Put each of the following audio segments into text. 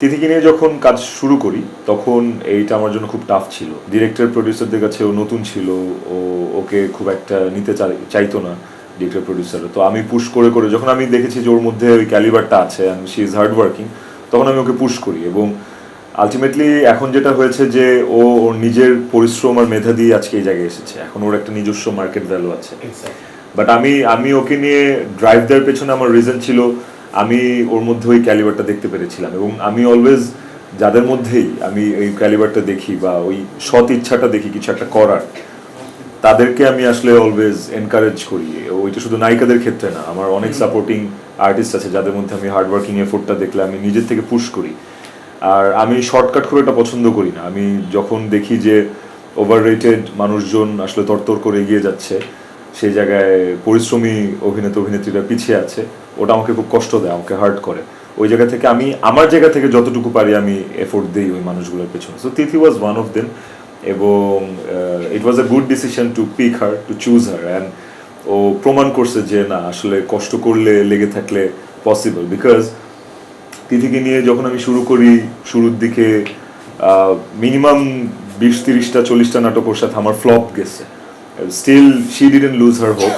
তিথিকে নিয়ে যখন কাজ শুরু করি তখন এইটা আমার জন্য খুব টাফ ছিল। ডিরেক্টর প্রডিউসারদের কাছে ও নতুন ছিল, ওকে খুব একটা নিতে চাইতো না ডিরেক্টর প্রডিউসার। তো আমি পুশ করে করে যখন আমি দেখেছি যে ওর মধ্যে ওই ক্যালিবারটা আছে and she is hard working, তখন আমি ওকে পুশ করি। এবং আলটিমেটলি এখন যেটা হয়েছে যে ওর নিজের পরিশ্রম আর মেধা দিয়ে আজকে এই জায়গায় এসেছে। এখন ওর একটা নিজস্ব মার্কেট ভ্যালু আছে। বাট আমি ওকে নিয়ে ড্রাইভ দেওয়ার পেছনে আমার রিজন ছিল আমি ওর মধ্যে ওই ক্যালিবারটা দেখতে পেরেছিলাম। এবং আমি অলওয়েজ যাদের মধ্যেই আমি এই ক্যালিবারটা দেখি বা ওই সৎ ইচ্ছাটা দেখি কিছু একটা করার, তাদেরকে আমি আসলে অলওয়েজ এনকারেজ করি। ওইটা শুধু নায়িকাদের ক্ষেত্রে না, আমার অনেক সাপোর্টিং আর্টিস্ট আছে যাদের মধ্যে আমি হার্ডওয়ার্কিং এফোর্টটা দেখলে আমি নিজের থেকে পুশ করি। আর আমি শর্টকাট খুব একটা পছন্দ করি না। আমি যখন দেখি যে ওভার রেটেড মানুষজন আসলে তরতর করে এগিয়ে যাচ্ছে, সেই জায়গায় পরিশ্রমী অভিনেত্রীরা পিছিয়ে আছে, ওটা আমাকে খুব কষ্ট দেয়, আমাকে হার্ট করে। ওই জায়গা থেকে আমি আমার জায়গা থেকে যতটুকু পারি আমি এফোর্ট দিই ওই মানুষগুলোর পেছনে। So Tithi was one of them. এবং it was a good decision to pick her, to choose her. And ও প্রমাণ করছে যে না, আসলে কষ্ট করলে লেগে থাকলে পসিবল। বিকজ তিথিকে নিয়ে যখন আমি শুরু করি, শুরুর দিকে মিনিমাম 20-30-40টা নাটক ওর সাথে আমার ফ্লপ গেছে। Still she didn't lose her hope.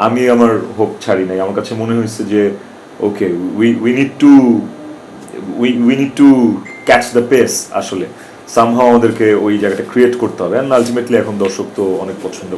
আমি আমার হোপ ছাড়ি নাই। আমার কাছে মনে হয়েছে যে okay, we need to catch the pace. আসলে সামহাও আমাদেরকে ওই জায়গাটা ক্রিয়েট করতে হবে। অ্যান্ড আলটিমেটলি এখন দর্শক তো অনেক পছন্দ